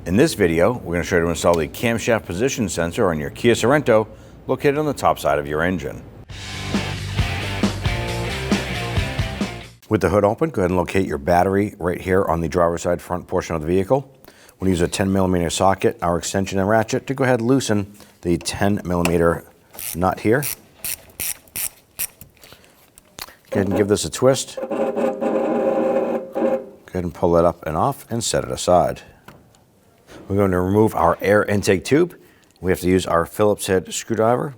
In this video, we're going to show you how to install the camshaft position sensor on your Kia Sorento located on the top side of your engine. With the hood open, go ahead and locate your battery right here on the driver's side front portion of the vehicle. We'll use a 10mm socket, our extension and ratchet, to go ahead and loosen the 10mm nut here. Go ahead and give this a twist. Go ahead and pull it up and off and set it aside. We're going to remove our air intake tube. We have to use our Phillips head screwdriver.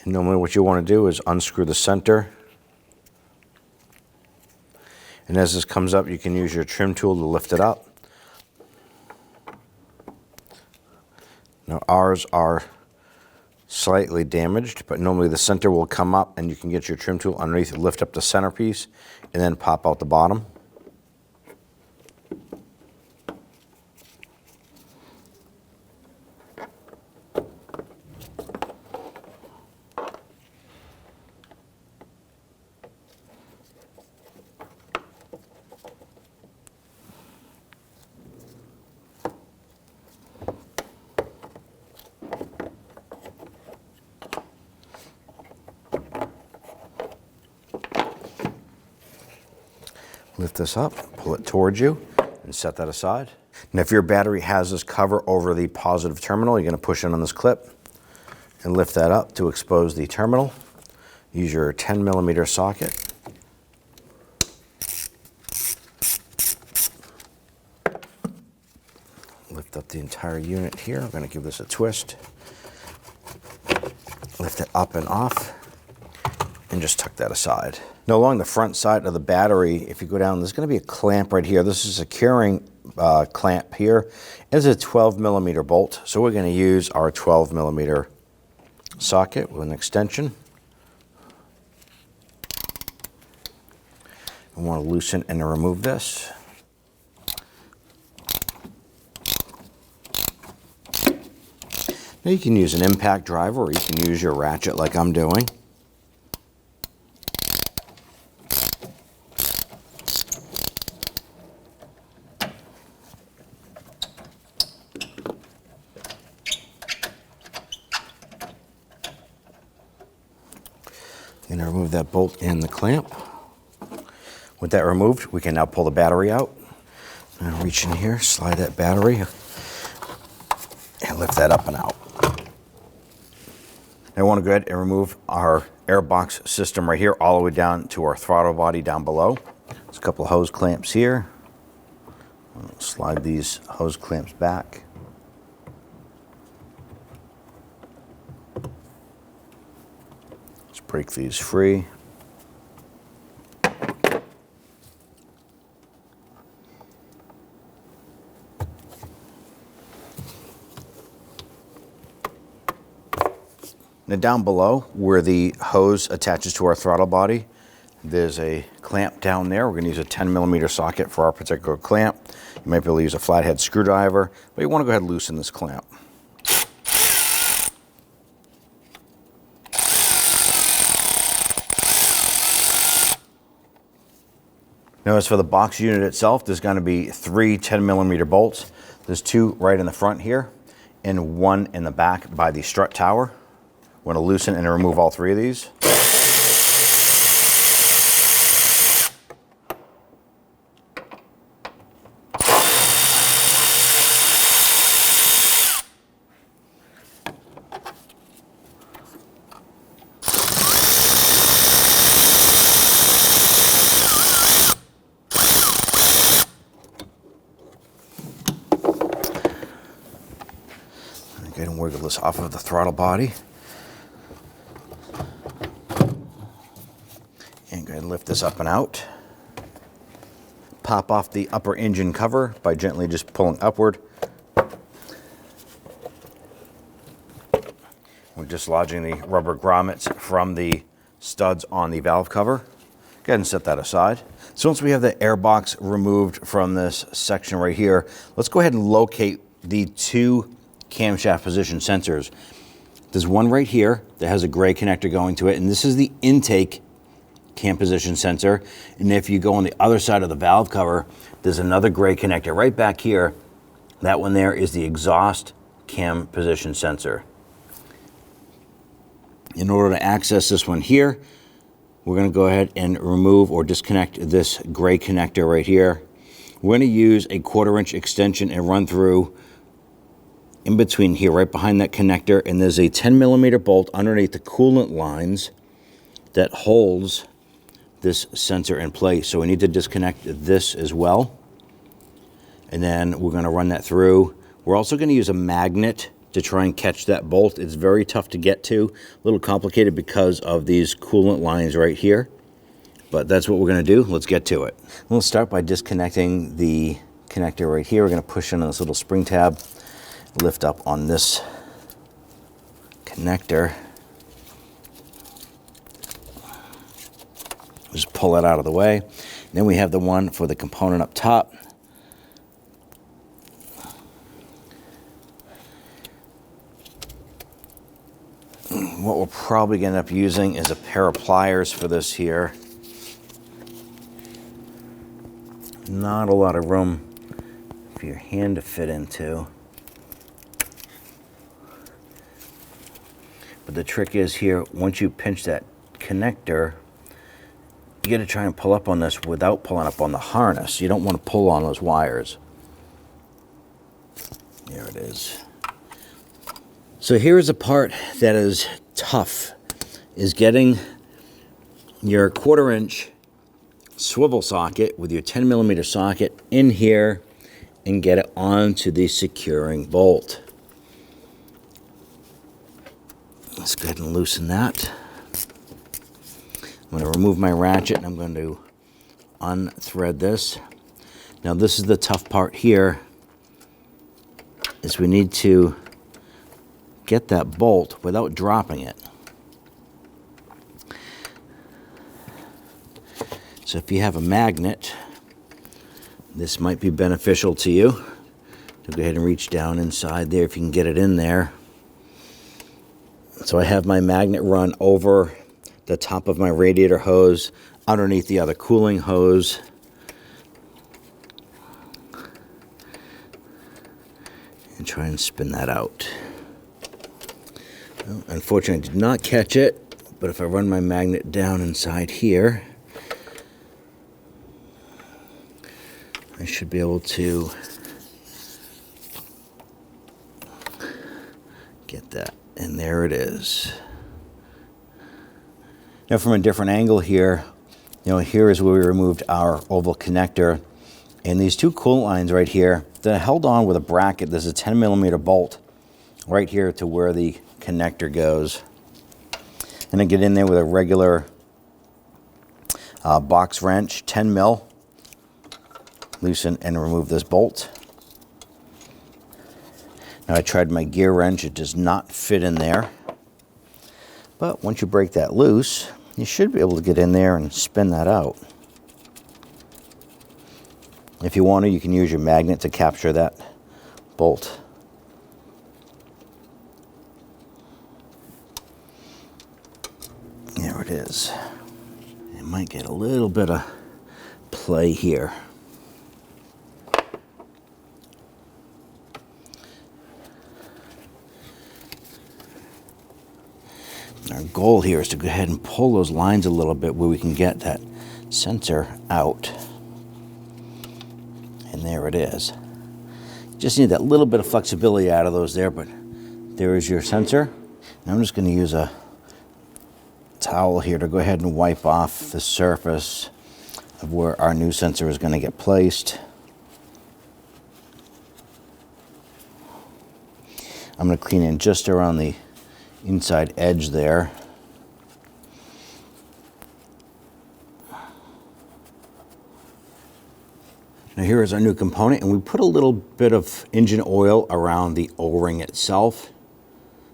And normally what you want to do is unscrew the center. And as this comes up, you can use your trim tool to lift it up. Now ours are slightly damaged, but normally the center will come up and you can get your trim tool underneath, lift up the centerpiece, and then pop out the bottom. Lift this up, pull it towards you, and set that aside. Now if your battery has this cover over the positive terminal, you're going to push in on this clip and lift that up to expose the terminal. Use your 10mm socket. Lift up the entire unit here. I'm going to give this a twist. Lift it up and off, and just tuck that aside. Now along the front side of the battery, if you go down, there's going to be a clamp right here. This is a securing clamp here. It's a 12mm bolt, so we're going to use our 12mm socket with an extension. We want to loosen and remove this. Now you can use an impact driver, or you can use your ratchet like I'm doing. I'm going to remove that bolt and the clamp. With that removed, we can now pull the battery out. I'm going to reach in here, slide that battery, and lift that up and out. Now I want to go ahead and remove our Airbox system right here, all the way down to our throttle body down below. There's a couple of hose clamps here. I'll slide these hose clamps back. Break these free. Now down below, where the hose attaches to our throttle body, there's a clamp down there. We're going to use a 10mm socket for our particular clamp. You might be able to use a flathead screwdriver, but you want to go ahead and loosen this clamp. Now as for the box unit itself, there's going to be 3 10mm bolts. There's 2 right in the front here and 1 in the back by the strut tower. We're going to loosen and remove all 3 of these. Go ahead and wiggle this off of the throttle body. And go ahead and lift this up and out. Pop off the upper engine cover by gently just pulling upward. We're dislodging the rubber grommets from the studs on the valve cover. Go ahead and set that aside. So once we have the Airbox removed from this section right here, let's go ahead and locate the 2 camshaft position sensors. There's one right here that has a gray connector going to it, and this is the intake cam position sensor. And if you go on the other side of the valve cover, there's another gray connector right back here, That one there is the exhaust cam position sensor. In order to access this one here, we're going to go ahead and remove or disconnect this gray connector right here. We're going to use a 1/4-inch extension and run through in between here, right behind that connector, and there's a 10mm bolt underneath the coolant lines that holds this sensor in place. So we need to disconnect this as well. And then we're going to run that through. We're also going to use a magnet to try and catch that bolt. It's very tough to get to, a little complicated because of these coolant lines right here. But that's what we're going to do. Let's get to it. We'll start by disconnecting the connector right here. We're going to push in on this little spring tab, lift up on this connector. Just pull it out of the way. Then we have the one for the component up top. What we're probably going to end up using is a pair of pliers for this here. Not a lot of room for your hand to fit into. But the trick is here, once you pinch that connector, you got to try and pull up on this without pulling up on the harness. You don't want to pull on those wires. There it is. So here's a part that is tough, is getting your 1/4-inch swivel socket with your 10mm socket in here and get it onto the securing bolt. Let's go ahead and loosen that. I'm going to remove my ratchet and I'm going to unthread this. Now this is the tough part here, is we need to get that bolt without dropping it. So if you have a magnet, this might be beneficial to you. So go ahead and reach down inside there if you can get it in there. So I have my magnet run over the top of my radiator hose, underneath the other cooling hose. And try and spin that out. Well, unfortunately, I did not catch it, but if I run my magnet down inside here, I should be able to get that. And there it is. Now from a different angle here, here is where we removed our oval connector. And these two coolant lines right here, they're held on with a bracket. There's a 10mm bolt right here to where the connector goes. And then get in there with a regular box wrench, 10mm. Loosen and remove this bolt. Now I tried my gear wrench, it does not fit in there. But once you break that loose, you should be able to get in there and spin that out. If you want to, you can use your magnet to capture that bolt. There it is. It might get a little bit of play here. Our goal here is to go ahead and pull those lines a little bit where we can get that sensor out. And there it is. Just need that little bit of flexibility out of those there, but there is your sensor. Now I'm just going to use a towel here to go ahead and wipe off the surface of where our new sensor is going to get placed. I'm going to clean in just around the inside edge there. Now here is our new component, and we put a little bit of engine oil around the O-ring itself.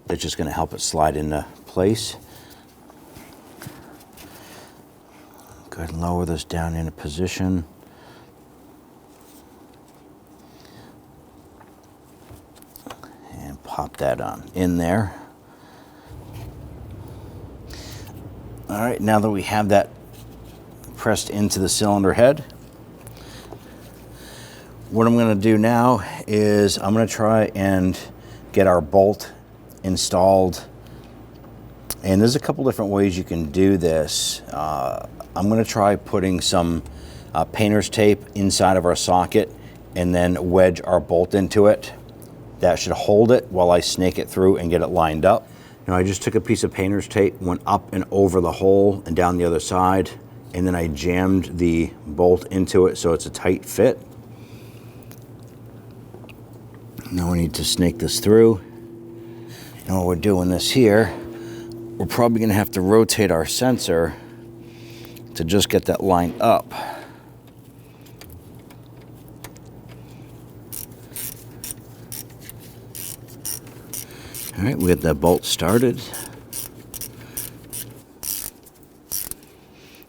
That's just going to help it slide into place. Go ahead and lower this down into position. And pop that on in there. All right, now that we have that pressed into the cylinder head, What I'm going to do now is I'm going to try and get our bolt installed. And there's a couple different ways you can do this. I'm going to try putting some painter's tape inside of our socket and then wedge our bolt into it. That should hold it while I snake it through and get it lined up. Now I just took a piece of painter's tape, went up and over the hole and down the other side, and then I jammed the bolt into it so it's a tight fit. Now we need to snake this through. And while we're doing this here, we're probably going to have to rotate our sensor to just get that lined up. All right, we got that bolt started.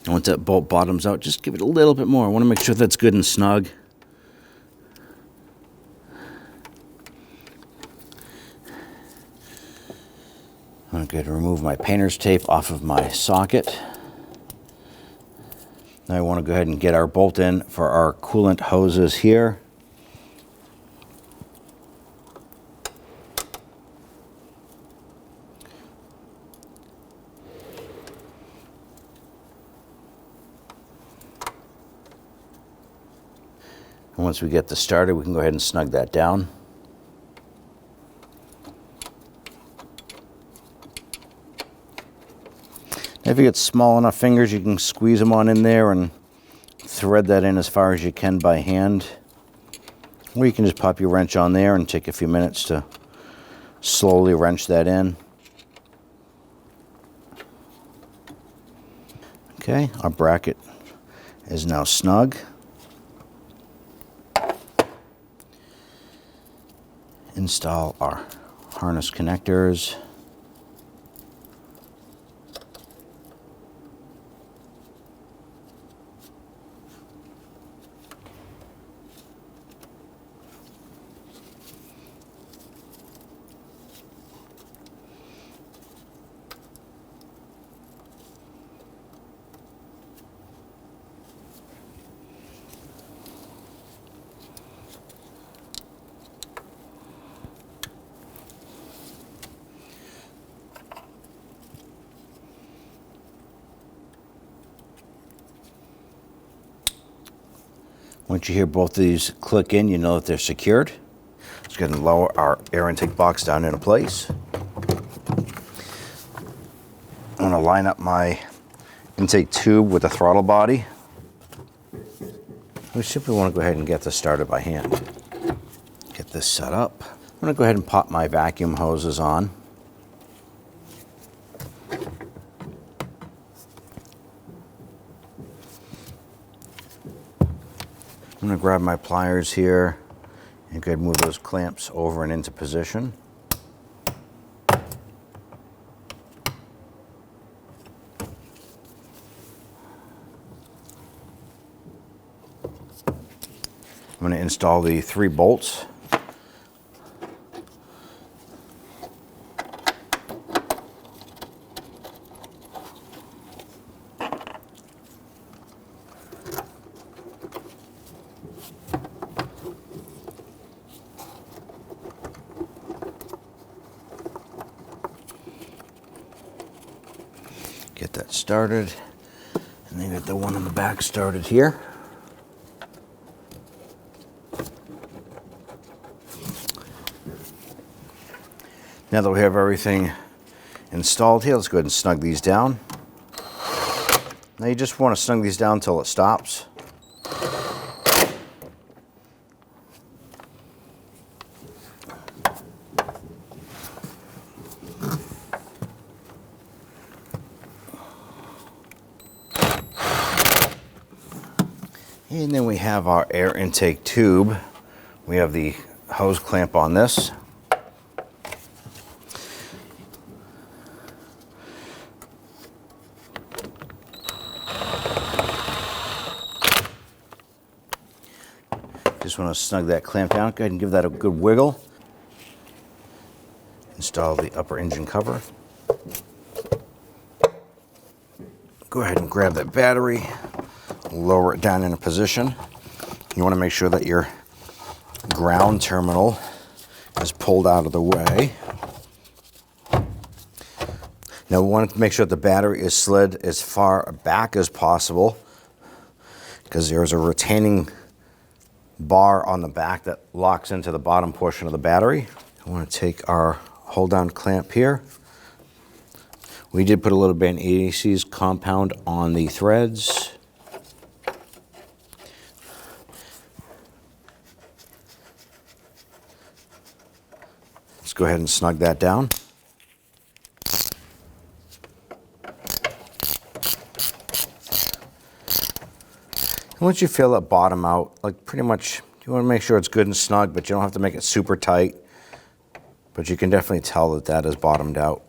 And once that bolt bottoms out, just give it a little bit more. I want to make sure that's good and snug. I'm going to remove my painter's tape off of my socket. Now I want to go ahead and get our bolt in for our coolant hoses here. And once we get this started, we can go ahead and snug that down. If you get small enough fingers, you can squeeze them on in there and thread that in as far as you can by hand. Or you can just pop your wrench on there and take a few minutes to slowly wrench that in. Okay, our bracket is now snug. Install our harness connectors. Once you hear both of these click in, you know that they're secured. Let's go ahead and lower our air intake box down into place. I'm going to line up my intake tube with the throttle body. We simply want to go ahead and get this started by hand. Get this set up. I'm going to go ahead and pop my vacuum hoses on. I'm going to grab my pliers here and go ahead and move those clamps over and into position. I'm going to install the 3 bolts. Get that started, and then get the one on the back started here. Now that we have everything installed here, let's go ahead and snug these down. Now you just want to snug these down until it stops. And then we have our air intake tube. We have the hose clamp on this. Just want to snug that clamp down. Go ahead and give that a good wiggle. Install the upper engine cover. Go ahead and grab that battery. Lower it down into position. You want to make sure that your ground terminal is pulled out of the way. Now we want to make sure that the battery is slid as far back as possible because there's a retaining bar on the back that locks into the bottom portion of the battery. I want to take our hold down clamp here. We did put a little bit of AC's compound on the threads. Let's go ahead and snug that down. Once you feel that bottom out, like pretty much, you want to make sure it's good and snug, but you don't have to make it super tight. But you can definitely tell that that is bottomed out.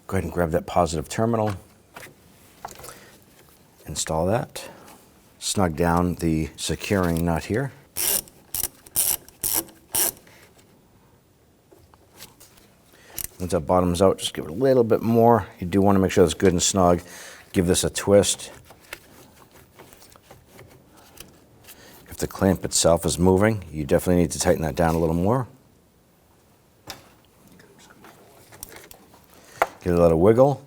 Go ahead and grab that positive terminal. Install that. Snug down the securing nut here. Once that bottoms out, just give it a little bit more. You do want to make sure it's good and snug. Give this a twist. If the clamp itself is moving, you definitely need to tighten that down a little more. Give it a little wiggle.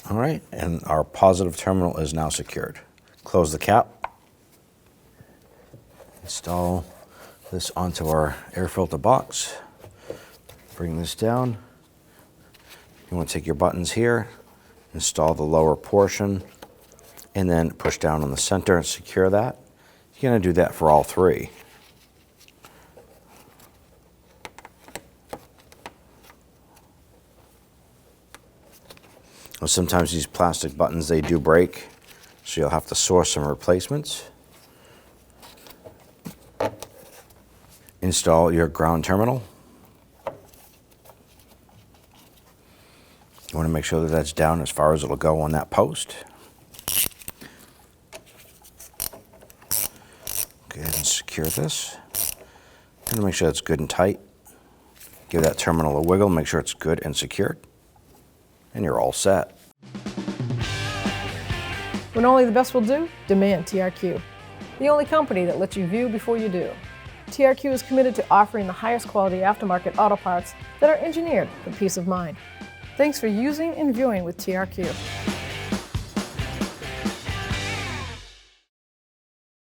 All right, and our positive terminal is now secured. Close the cap. Install this onto our air filter box. Bring this down. You want to take your buttons here, install the lower portion, and then push down on the center and secure that. You're going to do that for all three. Well, sometimes these plastic buttons, they do break, so you'll have to source some replacements. Install your ground terminal. You want to make sure that that's down as far as it'll go on that post. Go ahead and secure this. And make sure it's good and tight. Give that terminal a wiggle, make sure it's good and secured. And you're all set. When only the best will do, demand TRQ. The only company that lets you view before you do. TRQ is committed to offering the highest quality aftermarket auto parts that are engineered for peace of mind. Thanks for using and viewing with TRQ.